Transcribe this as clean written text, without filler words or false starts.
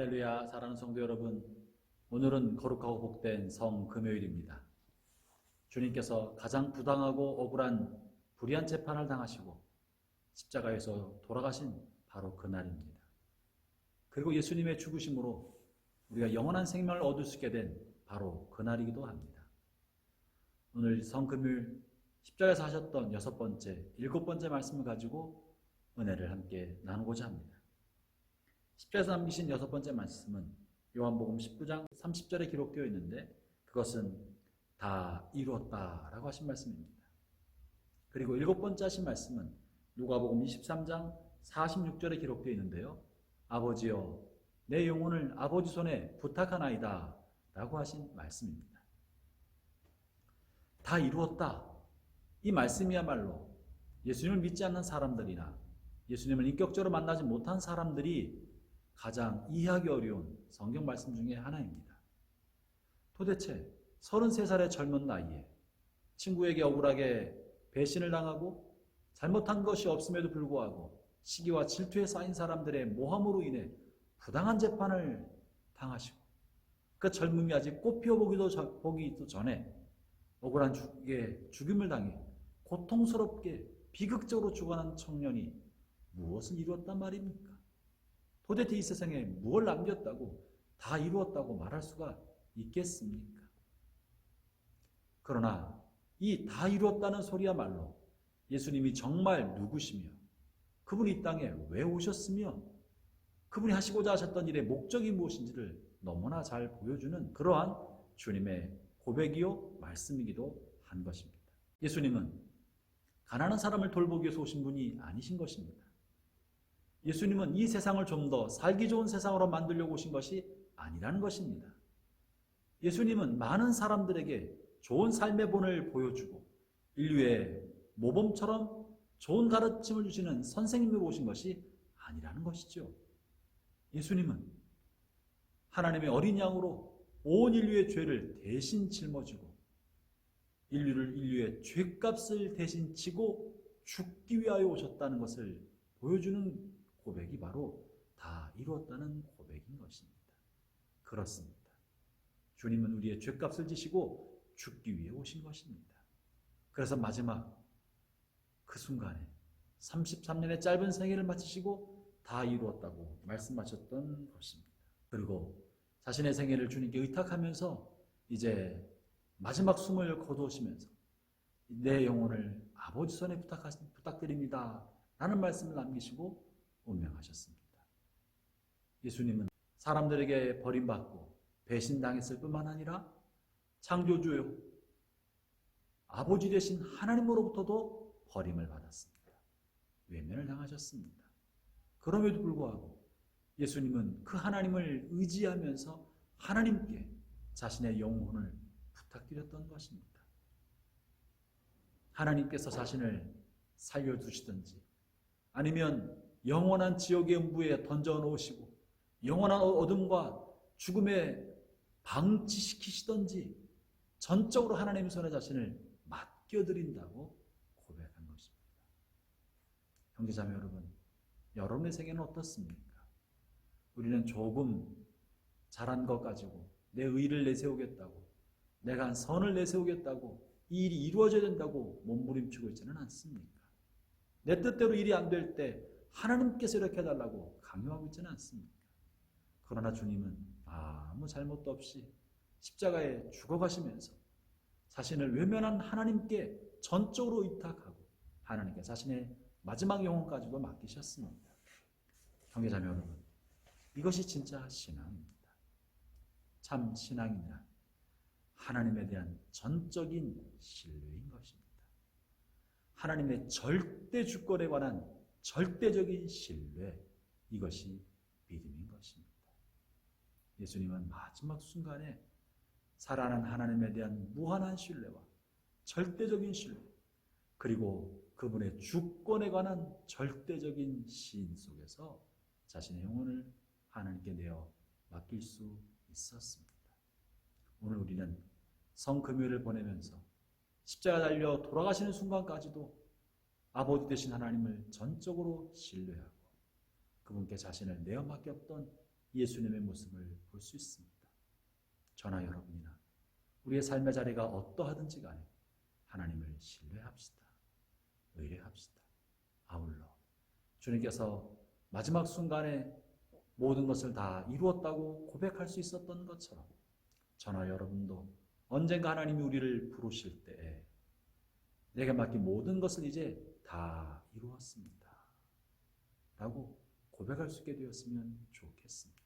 할렐루야, 사랑하는 성도 여러분, 오늘은 거룩하고 복된 성금요일입니다. 주님께서 가장 부당하고 억울한 불의한 재판을 당하시고 십자가에서 돌아가신 바로 그날입니다. 그리고 예수님의 죽으심으로 우리가 영원한 생명을 얻을 수 있게 된 바로 그날이기도 합니다. 오늘 성금요일 십자가에서 하셨던 일곱 번째 말씀을 가지고 은혜를 함께 나누고자 합니다. 십자가에서 남기신 여섯 번째 말씀은 요한복음 19장 30절에 기록되어 있는데, 그것은 다 이루었다라고 하신 말씀입니다. 그리고 일곱 번째 하신 말씀은 누가복음 23장 46절에 기록되어 있는데요, 아버지여 내 영혼을 아버지 손에 부탁하나이다 라고 하신 말씀입니다. 다 이루었다, 이 말씀이야말로 예수님을 믿지 않는 사람들이나 예수님을 인격적으로 만나지 못한 사람들이 가장 이해하기 어려운 성경 말씀 중에 하나입니다. 도대체 33살의 젊은 나이에 친구에게 억울하게 배신을 당하고 잘못한 것이 없음에도 불구하고 시기와 질투에 쌓인 사람들의 모함으로 인해 부당한 재판을 당하시고, 그 젊음이 아직 꽃 피워보기도 전에 억울한 죽임을 당해 고통스럽게 비극적으로 죽어가는 청년이 무엇을 이루었단 말입니까? 도대체 이 세상에 무엇을 남겼다고 다 이루었다고 말할 수가 있겠습니까? 그러나 이 다 이루었다는 소리야말로 예수님이 정말 누구시며 그분이 이 땅에 왜 오셨으며 그분이 하시고자 하셨던 일의 목적이 무엇인지를 너무나 잘 보여주는 그러한 주님의 고백이요 말씀이기도 한 것입니다. 예수님은 가난한 사람을 돌보기 위해서 오신 분이 아니신 것입니다. 예수님은 이 세상을 좀 더 살기 좋은 세상으로 만들려고 오신 것이 아니라는 것입니다. 예수님은 많은 사람들에게 좋은 삶의 본을 보여주고 인류의 모범처럼 좋은 가르침을 주시는 선생님으로 오신 것이 아니라는 것이죠. 예수님은 하나님의 어린 양으로 온 인류의 죄를 대신 짊어지고 인류의 죄값을 대신 지고 죽기 위하여 오셨다는 것을 보여주는 고백이 바로 다 이루었다는 고백인 것입니다. 그렇습니다. 주님은 우리의 죄값을 지시고 죽기 위해 오신 것입니다. 그래서 마지막 그 순간에 33년의 짧은 생애를 마치시고 다 이루었다고 말씀하셨던 것입니다. 그리고 자신의 생애를 주님께 의탁하면서 이제 마지막 숨을 거두시면서 내 영혼을 아버지 손에 부탁드립니다 라는 말씀을 남기시고 운명하셨습니다. 예수님은 사람들에게 버림받고 배신당했을 뿐만 아니라 창조주요 아버지 되신 하나님으로부터도 버림을 받았습니다. 외면을 당하셨습니다. 그럼에도 불구하고 예수님은 그 하나님을 의지하면서 하나님께 자신의 영혼을 부탁드렸던 것입니다. 하나님께서 자신을 살려두시든지 아니면 영원한 지옥의 음부에 던져놓으시고 영원한 어둠과 죽음에 방치시키시든지 전적으로 하나님의 손에 자신을 맡겨드린다고 고백한 것입니다. 형제자매 여러분, 여러분의 생애는 어떻습니까? 우리는 조금 잘한 것 가지고 내 의를 내세우겠다고, 내가 한 선을 내세우겠다고 이 일이 이루어져야 된다고 몸부림치고 있지는 않습니까? 내 뜻대로 일이 안 될 때 하나님께서 이렇게 해달라고 강요하고 있지는 않습니까? 그러나 주님은 아무 잘못도 없이 십자가에 죽어가시면서 자신을 외면한 하나님께 전적으로 의탁하고 하나님께 자신의 마지막 영혼까지도 맡기셨습니다. 형제자매 여러분, 이것이 진짜 신앙입니다. 참 신앙이란 하나님에 대한 전적인 신뢰인 것입니다. 하나님의 절대 주권에 관한 절대적인 신뢰, 이것이 믿음인 것입니다. 예수님은 마지막 순간에 살아난 하나님에 대한 무한한 신뢰와 절대적인 신뢰, 그리고 그분의 주권에 관한 절대적인 시인 속에서 자신의 영혼을 하나님께 내어 맡길 수 있었습니다. 오늘 우리는 성금요일을 보내면서 십자가 달려 돌아가시는 순간까지도 아버지 되신 하나님을 전적으로 신뢰하고 그분께 자신을 내어 맡겼던 예수님의 모습을 볼 수 있습니다. 저나 여러분이나 우리의 삶의 자리가 어떠하든지 간에 하나님을 신뢰합시다. 의뢰합시다. 아울러 주님께서 마지막 순간에 모든 것을 다 이루었다고 고백할 수 있었던 것처럼 저나 여러분도 언젠가 하나님이 우리를 부르실 때에 내게 맡긴 모든 것을 이제 다 이루었습니다 라고 고백할 수 있게 되었으면 좋겠습니다.